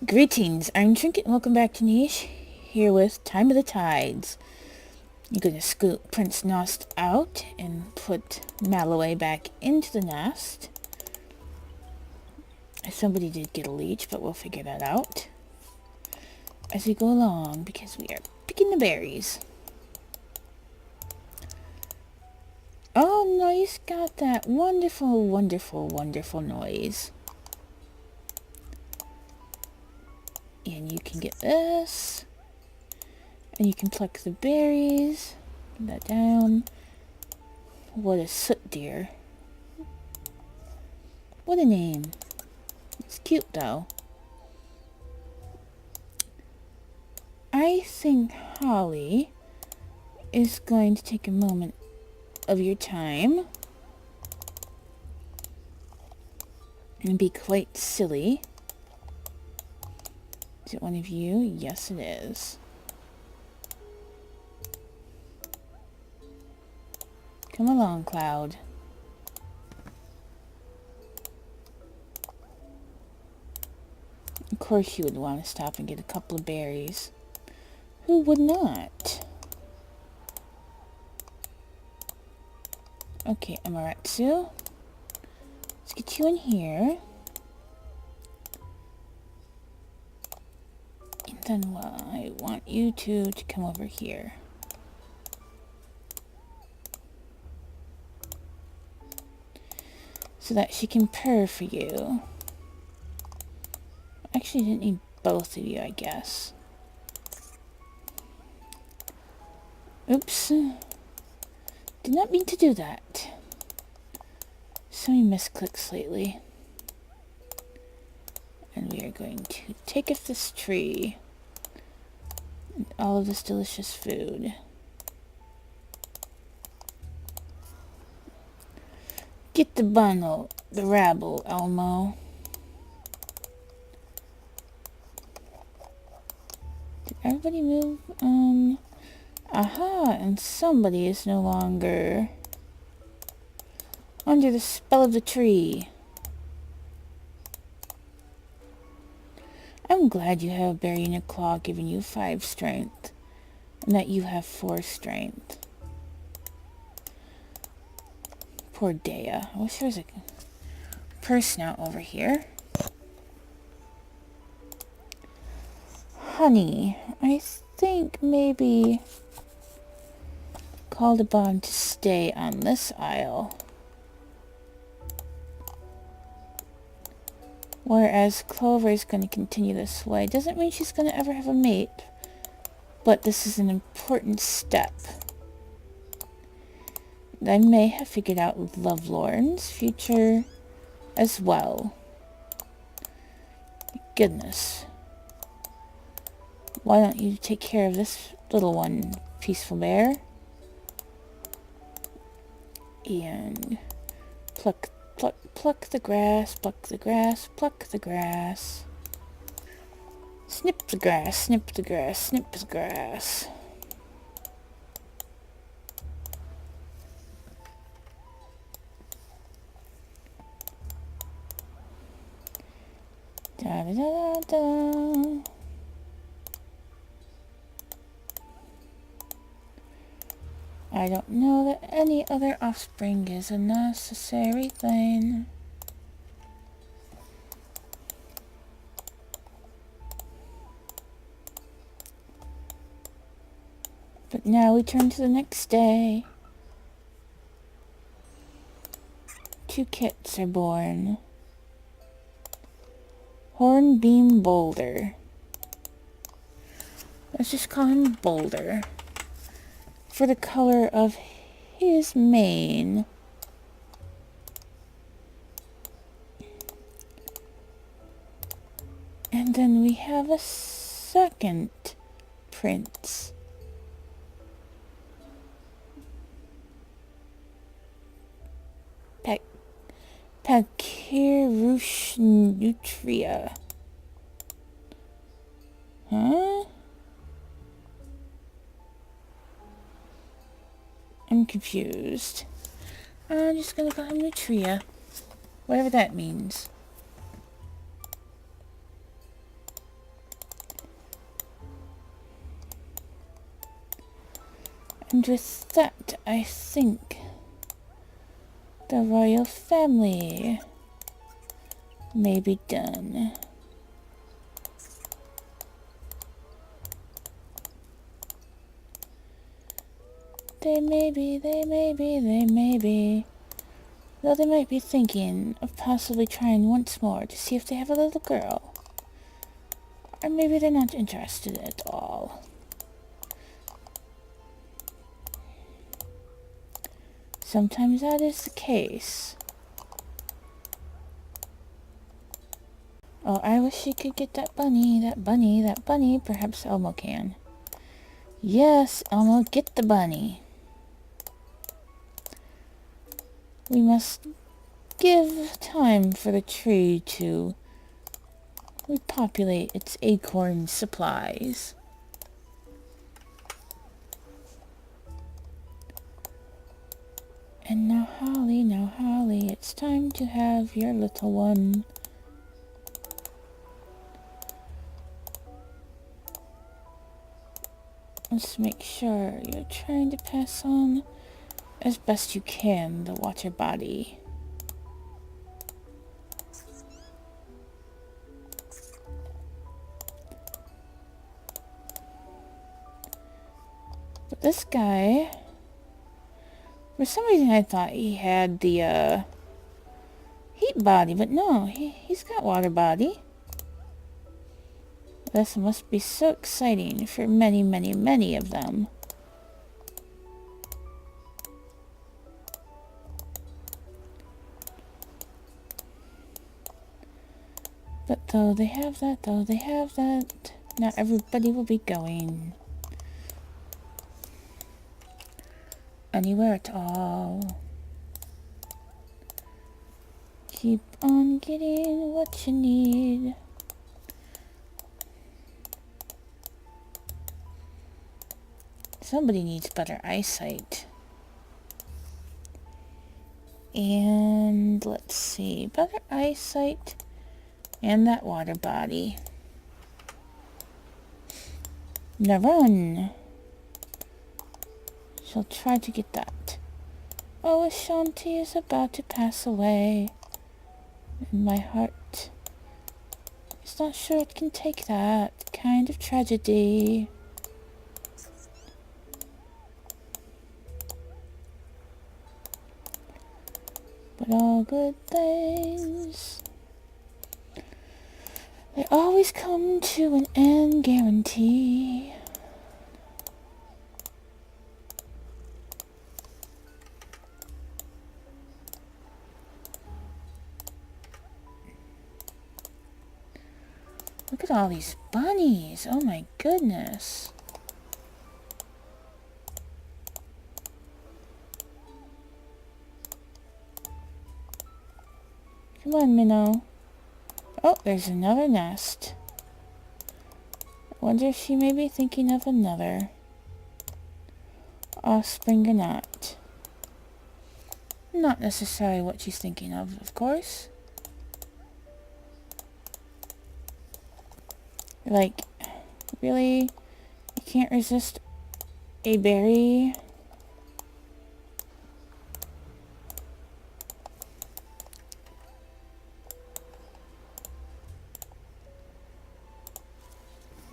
Greetings, I'm Trinket and welcome back to Niche, here with Time of the Tides. You're going to scoop Prince Nost out and put Malloway back into the nest. Somebody did get a leech, but we'll figure that out as we go along, because we are picking the berries. Oh, nice, got that wonderful, wonderful, wonderful noise. And you can get this. And you can pluck the berries. Put that down. What a soot deer. What a name. It's cute though. I think Holly is going to take a moment of your time and be quite silly. Is it one of you? Yes, it is. Come along, Cloud. Of course you would want to stop and get a couple of berries. Who would not? Okay, Amaterasu. Let's get you in here. And then I want you to come over here. So that she can purr for you. Actually, I didn't need both of you, I guess. Oops. Did not mean to do that. So many misclicks lately. And we are going to take off this tree. And all of this delicious food. Get the bundle, the rabble, Elmo. Did everybody move? Aha, and somebody is no longer under the spell of the tree. I'm glad you have a berry in your claw giving you 5 strength, and that you have 4 strength. Poor Dea. I wish there was a person out over here. Honey, I think maybe Caldebon to stay on this isle. Whereas Clover is going to continue this way. Doesn't mean she's going to ever have a mate, but this is an important step. I may have figured out Lovelorn's future as well. Goodness. Why don't you take care of this little one, Peaceful Bear? And pluck the grass, pluck the grass, pluck the grass. Snip the grass, snip the grass, snip the grass. Da da da da da. I don't know that any other offspring is a necessary thing. But now we turn to the next day. 2 kits are born. Hornbeam Boulder. Let's just call him Boulder. For the color of his mane. And then we have a second prince. Pachyrus nutria. Huh? I'm confused. I'm just gonna call him Nutria. Whatever that means. And with that, I think the royal family may be done. They may be. Though they might be thinking of possibly trying once more to see if they have a little girl. Or maybe they're not interested at all. Sometimes that is the case. Oh, I wish she could get that bunny. Perhaps Elmo can. Yes, Elmo, get the bunny. We must give time for the tree to repopulate its acorn supplies. And now Holly, it's time to have your little one. Let's make sure you're trying to pass on as best you can the water body. But this guy, for some reason I thought he had the heat body, but no, he's got water body. This must be so exciting for many of them. But though they have that, not everybody will be going anywhere at all. Keep on getting what you need. Somebody needs better eyesight. And let's see, better eyesight and that water body. Now run. She'll try to get that. Oh, Ashanti is about to pass away. And my heart is not sure it can take that kind of tragedy. But all good things, they always come to an end, guarantee. Look at all these bunnies. Oh my goodness. Come on, Minnow. Oh, there's another nest. I wonder if she may be thinking of another offspring or not. Not necessarily what she's thinking of course. Like, really? You can't resist a berry?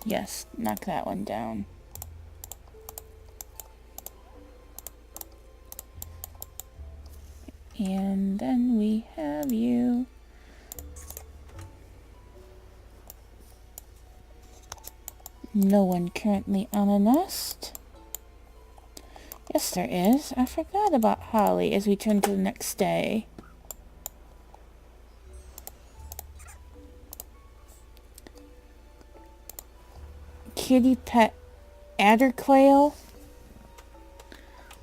Yes, knock that one down. And then we have you. No one currently on a nest. Yes, there is. I forgot about Holly as we turn to the next day. Kitty pet adder quail?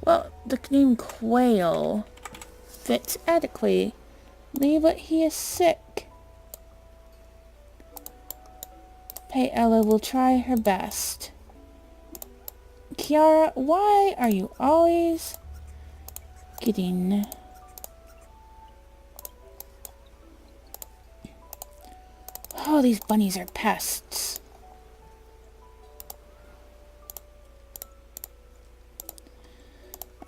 Well, the name quail fits adequately, but he is sick. Paella will try her best. Kiara, why are you always getting... Oh, these bunnies are pests.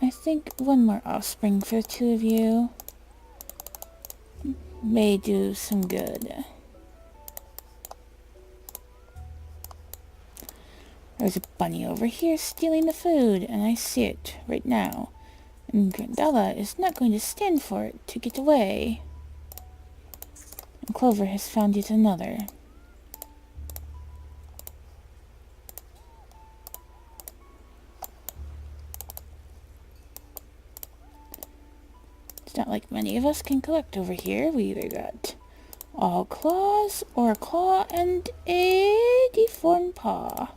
I think one more offspring for the two of you may do some good. There's a bunny over here stealing the food, and I see it right now. And Grandella is not going to stand for it to get away. And Clover has found yet another. It's not like many of us can collect over here. We either got all claws, or a claw and a deformed paw.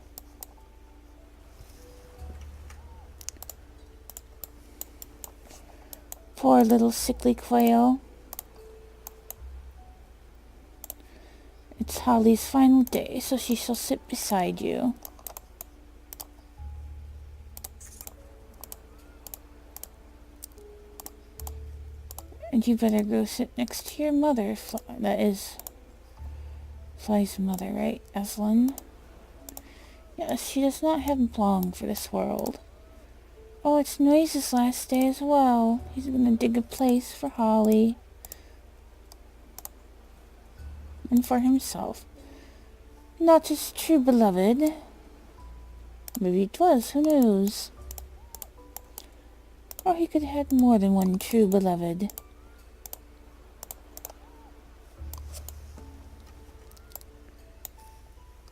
Poor little sickly quail. It's Holly's final day, so she shall sit beside you. And you better go sit next to your mother. That is Fly's mother, right, Aslan? Yes, she does not have long for this world. Oh, it's Noise's last day as well. He's gonna dig a place for Holly. And for himself. Not his true beloved. Maybe it was, who knows? Or he could have had more than one true beloved.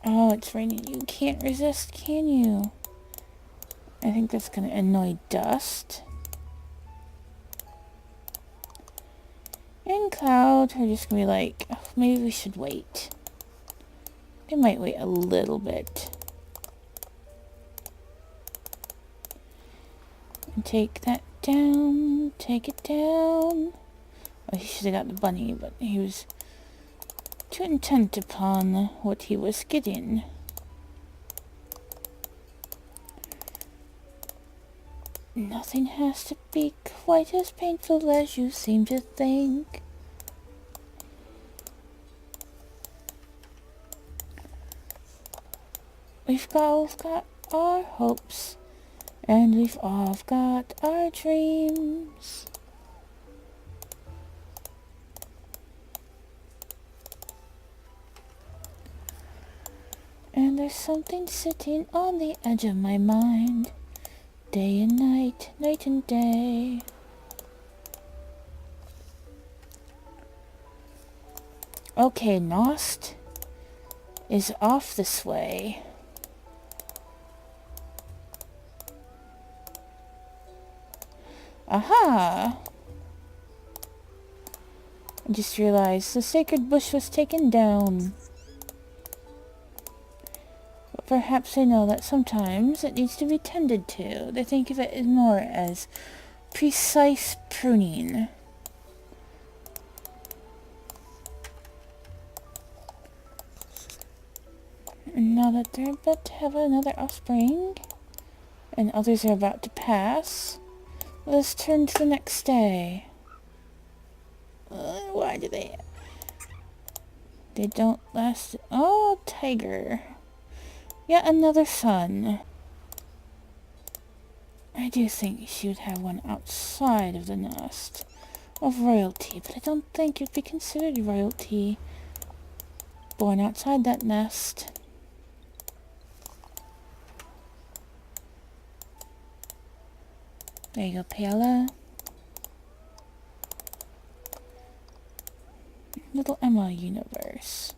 Oh, it's raining. You can't resist, can you? I think that's gonna annoy Dust. And Cloud are just gonna be like, oh, maybe we should wait. They might wait a little bit. And take that down. Take it down. Oh, he should have got the bunny, but he was too intent upon what he was getting. Nothing has to be quite as painful as you seem to think. We've all got our hopes, and we've all got our dreams. And there's something sitting on the edge of my mind. Day and night, night and day. Okay, Nost is off this way. Aha! I just realized the sacred bush was taken down. But perhaps they know that sometimes it needs to be tended to. They think of it more as precise pruning. And now that they're about to have another offspring, and others are about to pass, let's turn to the next day. Why do they... They don't last... Oh, tiger. Yet another son. I do think she would have one outside of the nest of royalty, but I don't think it would be considered royalty born outside that nest. There you go, Paola. Little Emma universe.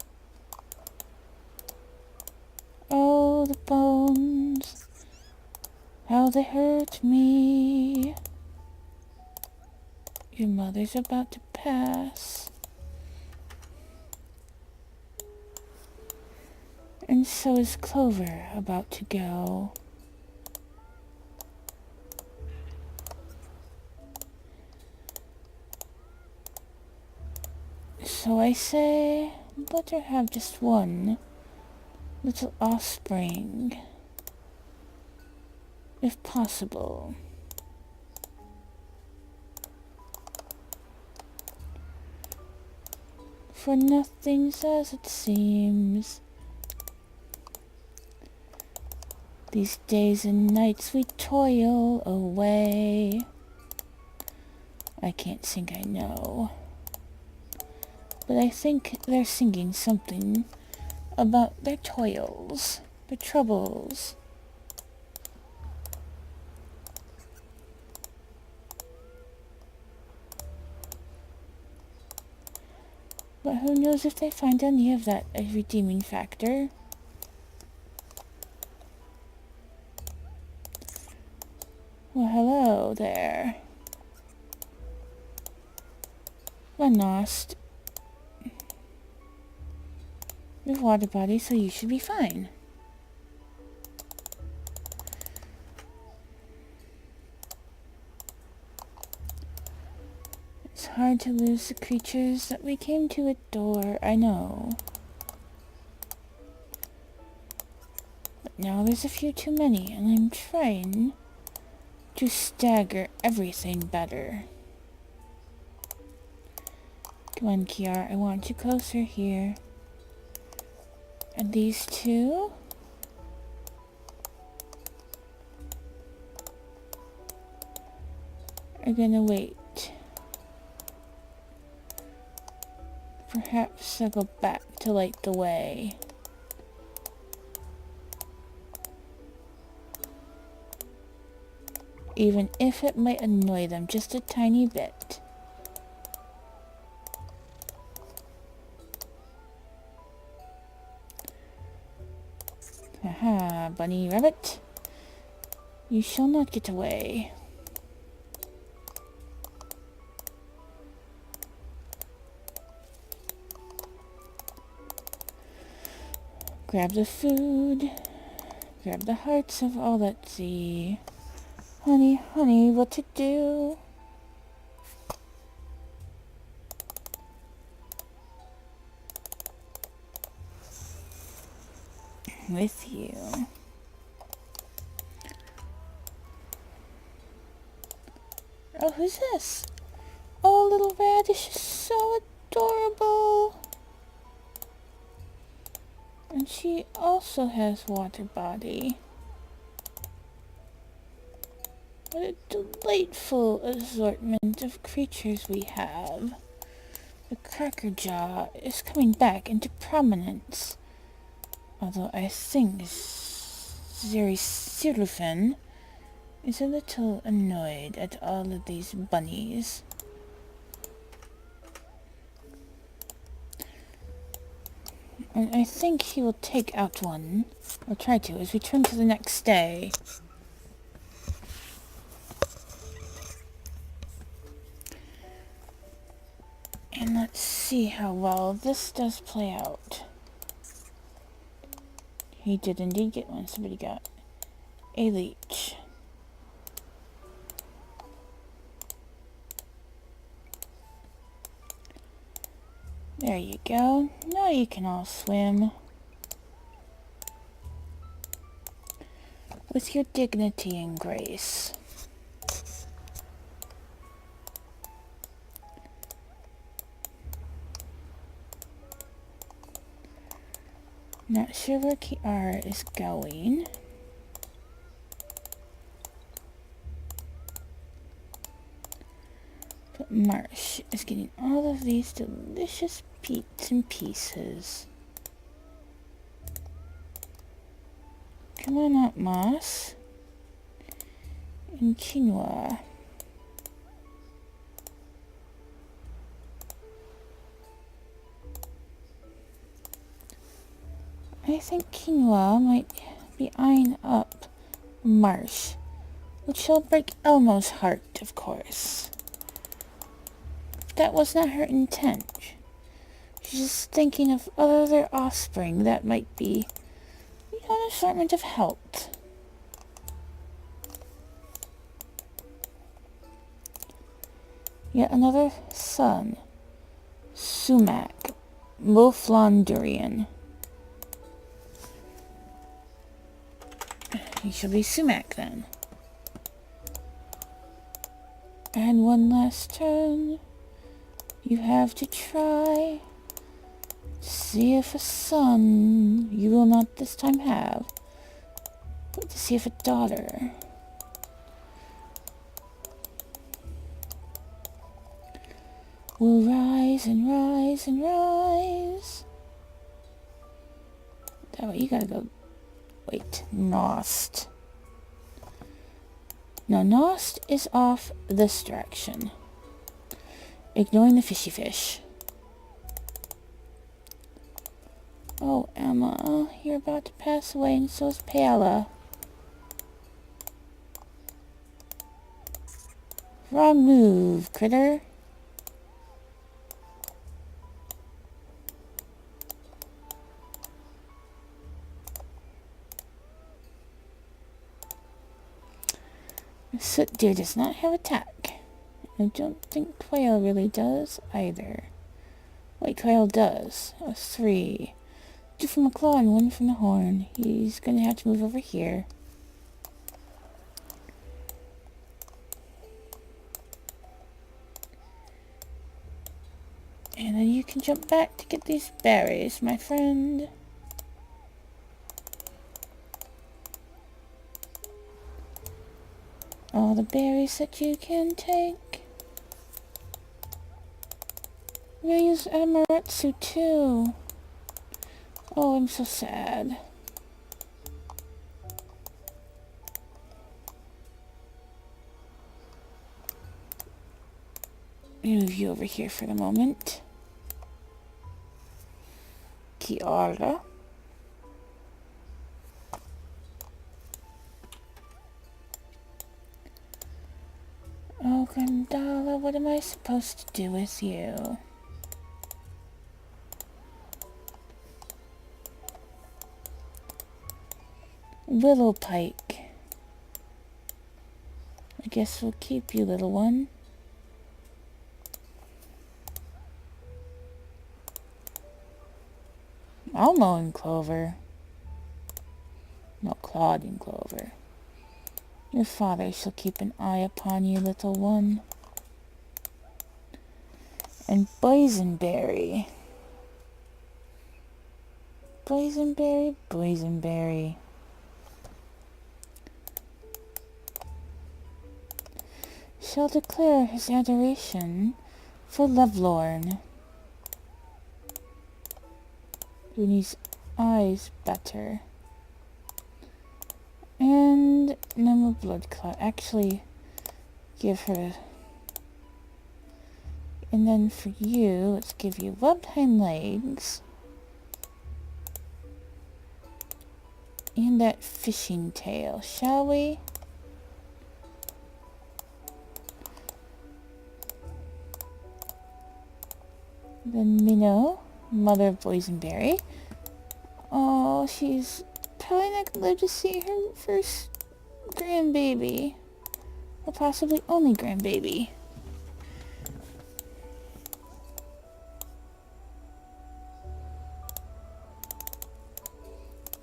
Oh, the bones. How they hurt me. Your mother's about to pass. And so is Clover about to go. So I say, let her have just one little offspring, if possible. For nothing's as it seems. These days and nights we toil away. I can't sing, I know. But I think they're singing something about their toils, their troubles. But who knows if they find any of that a redeeming factor? Well, hello there. Lost. You're water body, so you should be fine. It's hard to lose the creatures that we came to adore, I know. But now there's a few too many, and I'm trying to stagger everything better. Come on, Kiara, I want you closer here. And these two? Are gonna wait. Perhaps I'll go back to light the way. Even if it might annoy them just a tiny bit. Haha, bunny rabbit. You shall not get away. Grab the food. Grab the hearts of all that see. Honey, honey, what to do? With you. Oh, who's this? Oh, little radish is so adorable. And she also has water body. What a delightful assortment of creatures we have. The Crackerjaw is coming back into prominence. Although I think Zerifin is a little annoyed at all of these bunnies. And I think he will take out one, or try to, as we turn to the next day. And let's see how well this does play out. He did indeed get one. Somebody got a leech. There you go. Now you can all swim. With your dignity and grace. Not sure where Kiara is going. But Marsh is getting all of these delicious bits and pieces. Come on up, Moss. And Quinoa. I think Quinoa might be eyeing up Marsh, which shall break Elmo's heart, of course. That was not her intent. She's just thinking of other offspring that might be, an assortment of help. Yet another son, Sumac, Mouflon. He shall be Sumac then. And one last turn. You have to try to see if a son you will not this time have. Wait to see if a daughter will rise and rise and rise. That way, you gotta go. Wait, Nost. No, Nost is off this direction. Ignoring the fishy fish. Oh, Emma, you're about to pass away, and so is Paola. Wrong move, critter. Soot deer does not have attack. I don't think Quail really does either. Wait, Quail does. Oh, 3. 2 from the claw and 1 from the horn. He's gonna have to move over here. And then you can jump back to get these berries, my friend. All the berries that you can take. I'm gonna use Amaterasu too. Oh, I'm so sad. Move you over here for the moment. Kiara. Oh, Gandala, what am I supposed to do with you? Willow Pike. I guess we'll keep you, little one. I'll mow in clover. No, Claude in clover. Your father shall keep an eye upon you, little one. And Boysenberry. Boysenberry, Boysenberry. Shall declare his adoration for Lovelorn. Rooney's eyes better. And no more blood clot. Actually, give her. And then for you, let's give you webbed hind legs. And that fishing tail, shall we? Then Minnow, mother of Boysenberry. Oh, she's probably not gonna live to see her first grandbaby. Or possibly only grandbaby.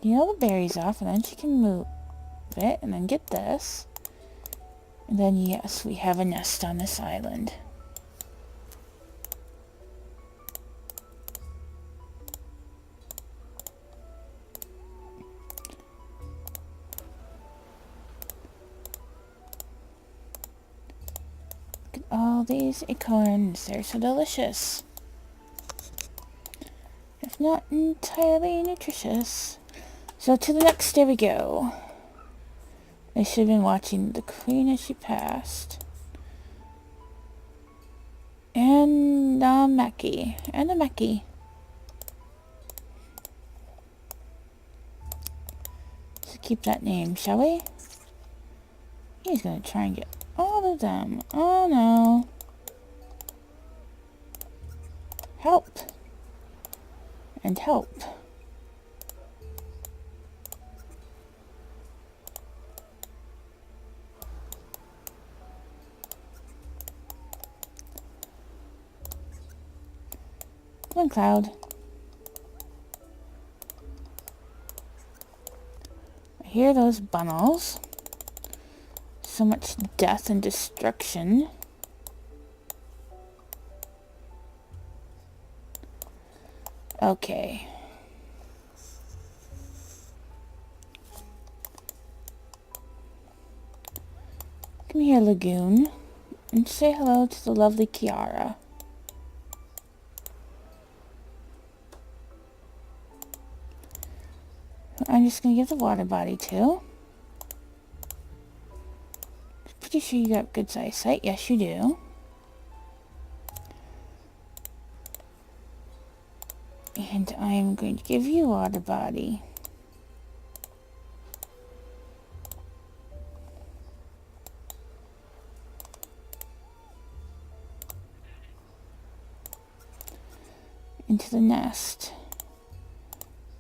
Heal the berries off, and then she can move it, and then get this. And then, yes, we have a nest on this island. Look at all these acorns. They're so delicious. If not entirely nutritious. So to the next day we go. I should have been watching the queen as she passed. And Mackie. And a Mackie. So keep that name, shall we? He's gonna try and get all of them. Oh no. Help. And help. Come on, Cloud. I hear those bunnels. So much death and destruction. Okay. Come here, Lagoon, and say hello to the lovely Kiara. I'm just going to give the water body to. Pretty sure you got good eyesight. Yes, you do. And I'm going to give you water body. Into the nest.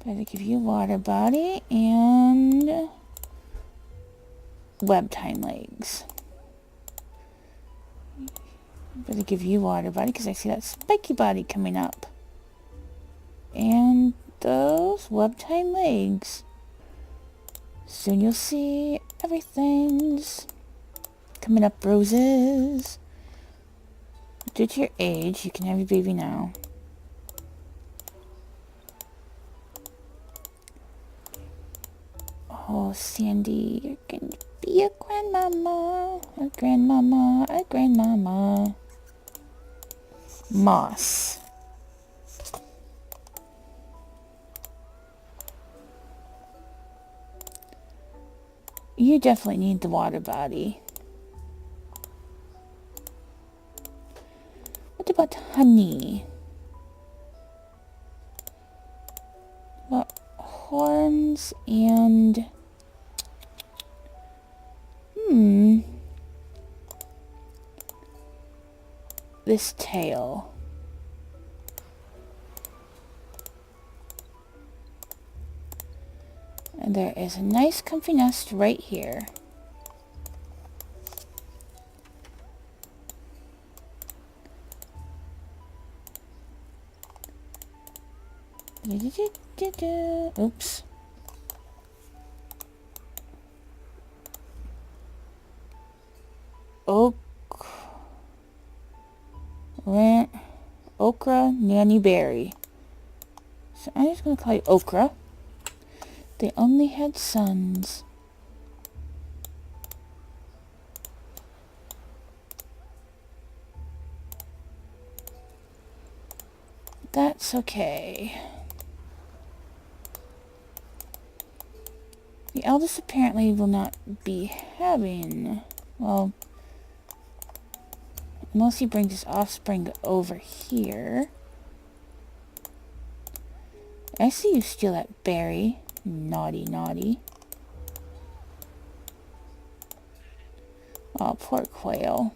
Better give you water body and web hind legs. Better give you water body because I see that spiky body coming up. And those webbed hind legs. Soon you'll see everything's coming up, roses. Due to your age, you can have your baby now. Oh, Sandy, you're going to be a grandmama, a grandmama, a grandmama. Moss. You definitely need the water body. What about honey? What horns and this tail. And there is a nice comfy nest right here. Oops. Okra Nanny Berry. So I'm just going to call you Okra. They only had sons. That's okay. The eldest apparently will not be having, well, unless he brings his offspring over here. I see you steal that berry. Naughty, naughty. Oh, poor quail.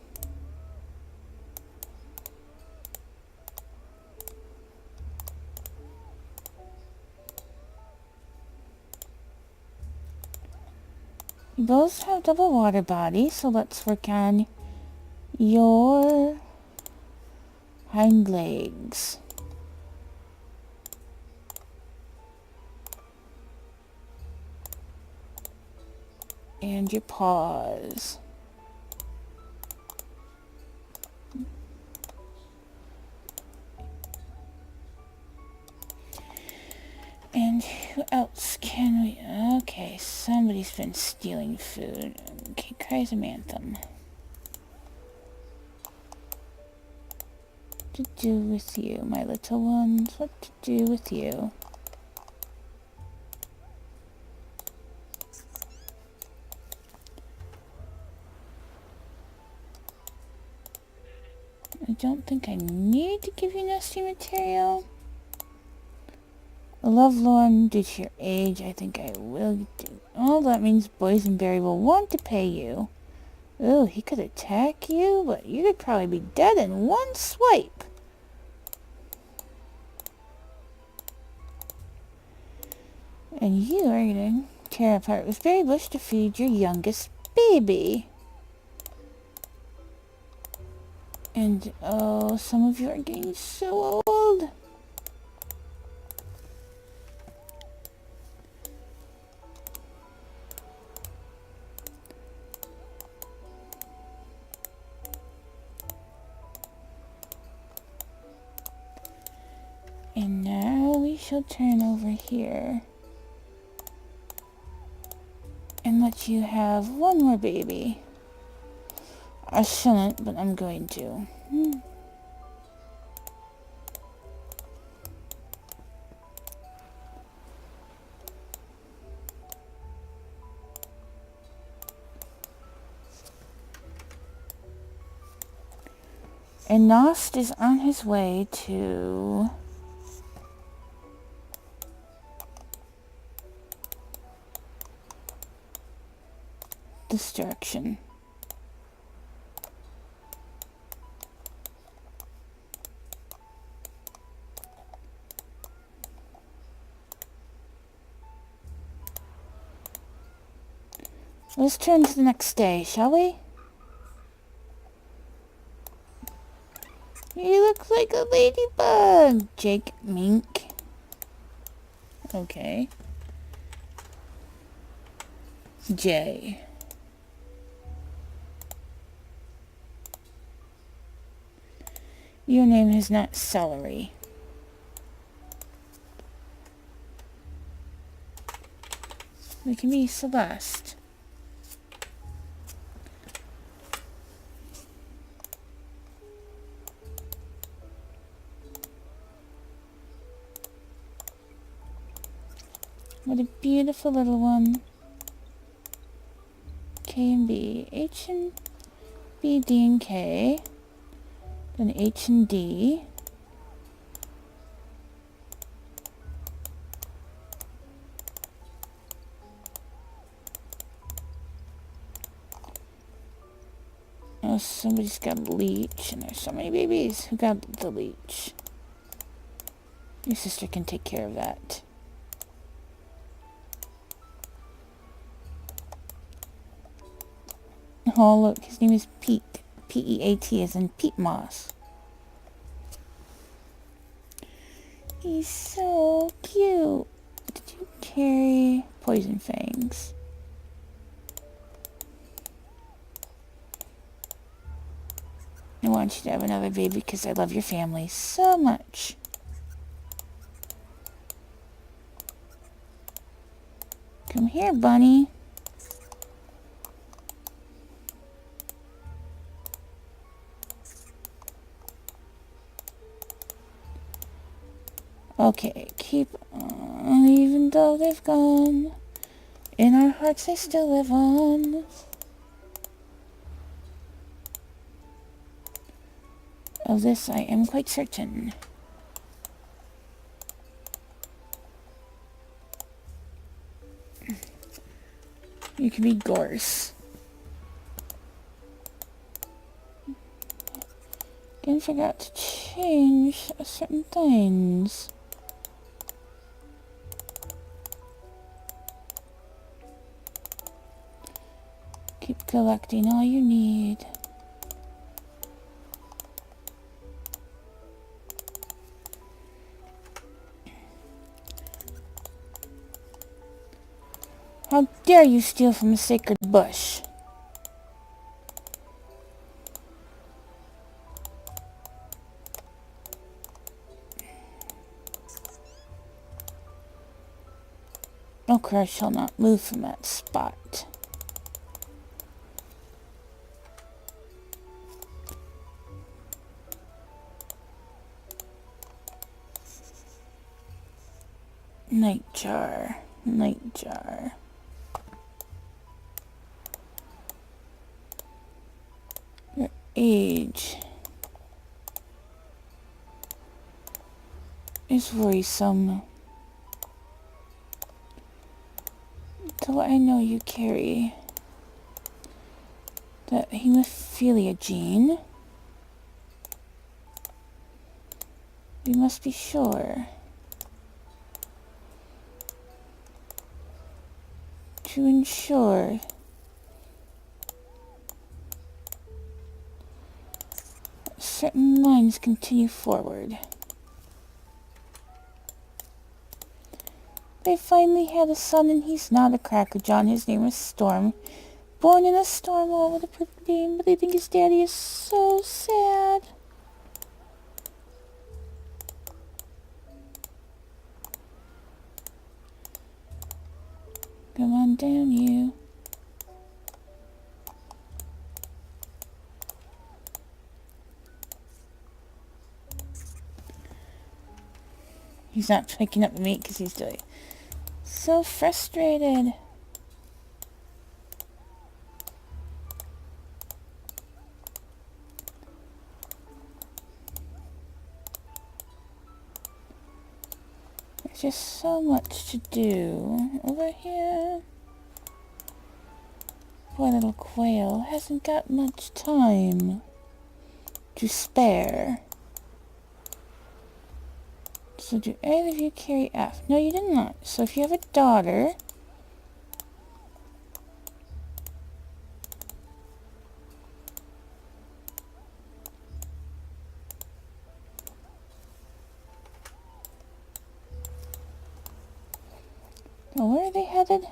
You both have double water body, so let's work on your hind legs. And your paws. And who else can we... Okay, somebody's been stealing food. Okay, Chrysanthemum. What to do with you, my little ones? What to do with you? I don't think I need to give you nesting material. Lovelorn, due to your age, I think I will do. Oh, that means Boysenberry will want to pay you. Oh, he could attack you, but you could probably be dead in one swipe. And you are going to tear apart with Berry Bush to feed your youngest baby. And, oh, some of you are getting so old. And now we shall turn over here and let you have one more baby. I shouldn't, but I'm going to. And Nost is on his way to this direction. Let's turn to the next day, shall we? You look like a ladybug, Jake Mink. Okay. J. Your name is not Celery. We can be Celeste. What a beautiful little one. K and B. H and B, D and K. Then H and D. Oh, somebody's got a leech, and there's so many babies who got the leech. Your sister can take care of that. Oh, look, his name is Pete. P-E-A-T, as in peat moss. He's so cute. Did you carry poison fangs? I want you to have another baby because I love your family so much. Come here, bunny. Okay, keep on, even though they've gone. In our hearts they still live on. Of this I am quite certain. You can be Gorse. And forgot to change certain things. Keep collecting all you need. How dare you steal from a sacred bush? Ochre, I shall not move from that spot. Nightjar, Nightjar. Your age is worrisome. Though I know you carry the hemophilia gene, we must be sure to ensure that certain lines continue forward. They finally had a son, and he's not a crackerjawn. His name is Storm. Born in a storm. Oh, what a pretty name. But I think his daddy is so sad. Come on down, you. He's not picking up the meat because he's doing so frustrated. There's just so much to do over here. Poor little quail hasn't got much time to spare. So do either of you carry F? No, you did not. So if you have a daughter... Oh, where are they headed?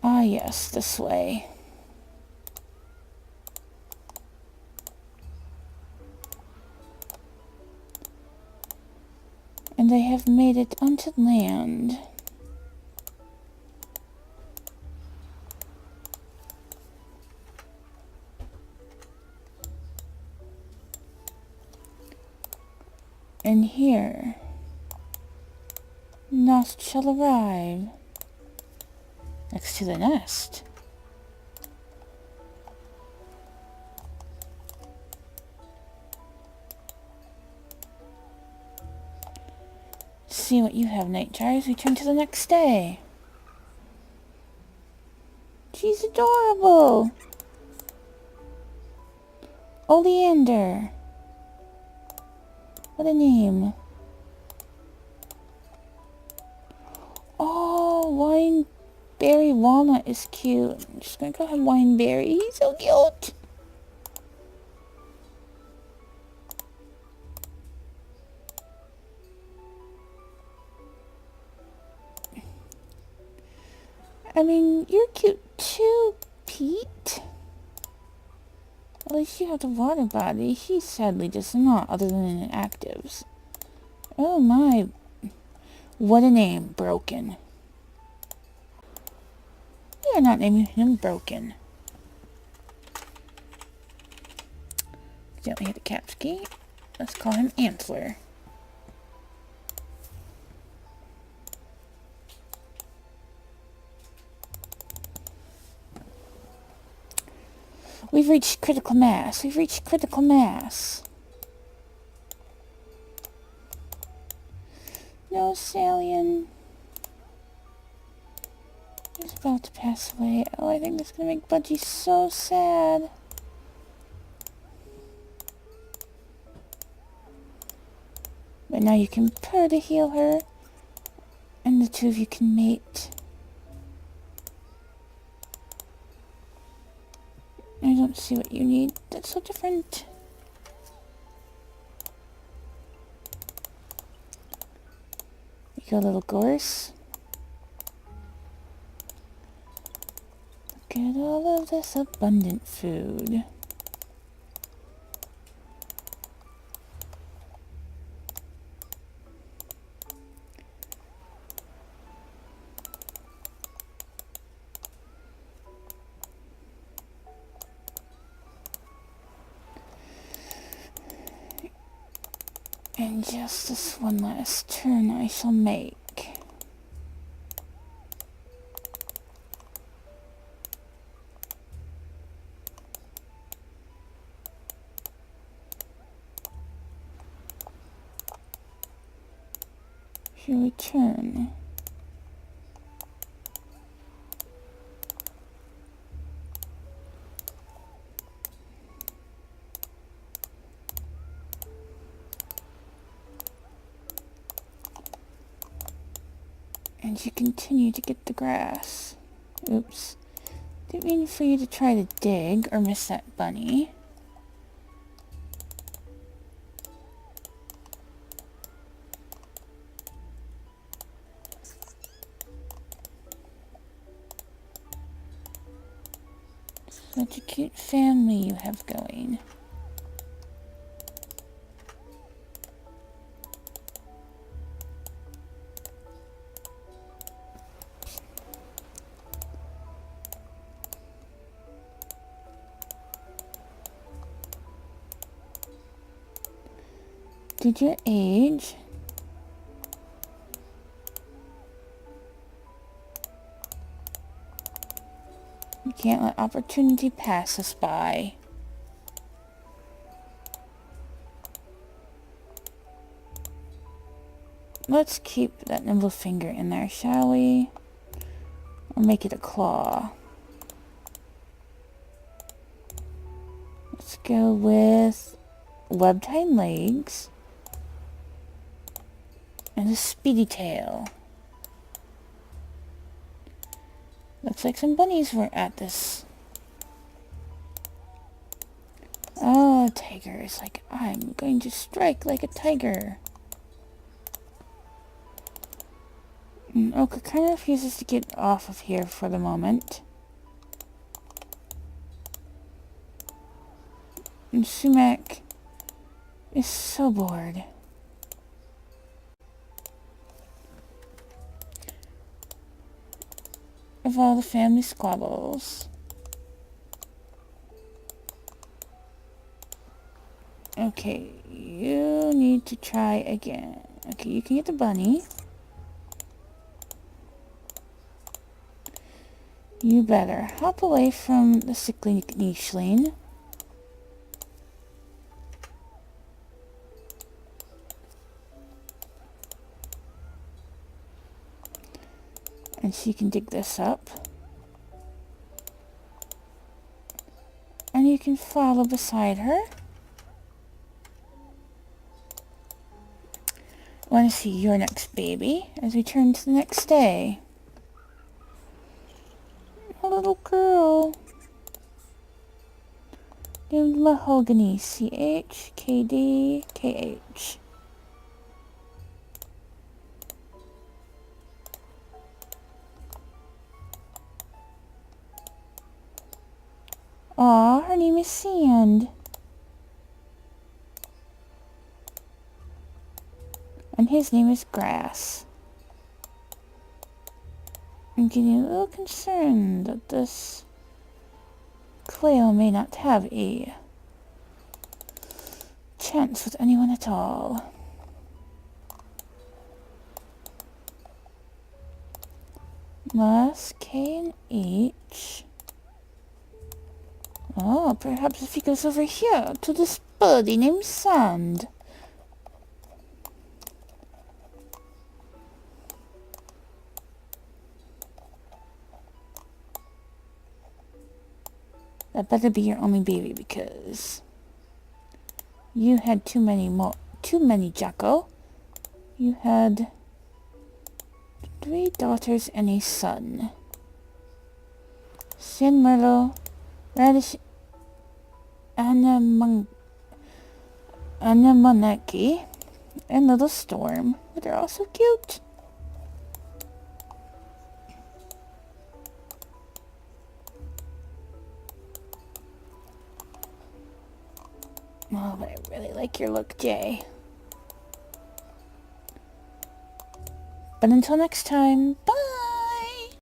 Ah, yes, this way. And they have made it onto land. And here, Nost shall arrive. Next to the nest. See what you have, Nightjar, as we turn to the next day. She's adorable. Oleander. What a name. Oh, Wineberry Walnut is cute. I'm just gonna call him Wineberry. He's so cute. I mean, you're cute too, Pete. At least you have the water body. He sadly does not, other than in actives. Oh my. What a name, Broken. We are not naming him Broken. Gently hit the caps key. Let's call him Antler. We've reached critical mass. We've reached critical mass. No, Stallion. He's about to pass away. Oh, I think that's gonna make Budgie so sad. But now you can purr to heal her. And the two of you can mate. I don't see what you need. That's so different. You go, little Gorse. Look at all of this abundant food. And just this one last turn I shall make. Shall we turn? And you continue to get the grass. Oops. Didn't mean for you to try to dig or miss that bunny. Such a cute family you have going. Did your age? We can't let opportunity pass us by. Let's keep that nimble finger in there, shall we? Or make it a claw. Let's go with webbed hind legs and a speedy tail. Looks like some bunnies were at this. Oh, tiger is like, I'm going to strike like a tiger. And Oka kind of refuses to get off of here for the moment. And Sumac is so bored. Of all the family squabbles. Okay, you need to try again. Okay, you can get the bunny. You better hop away from the sickly nicheling. And she can dig this up. And you can follow beside her. Want to see your next baby as we turn to the next day. A little girl named Mahogany. CHKDKH. Aw, her name is Sand. And his name is Grass. I'm getting a little concerned that this Cleo may not have a chance with anyone at all. Last K and H. Oh, perhaps if he goes over here to this birdie named Sand. That better be your only baby because you had too many Jacko. You had 3 daughters and a son. San Merlo, Radish, Anemoneki, and Little Storm. But they're all so cute. Oh, but I really like your look, Jay. But until next time, bye!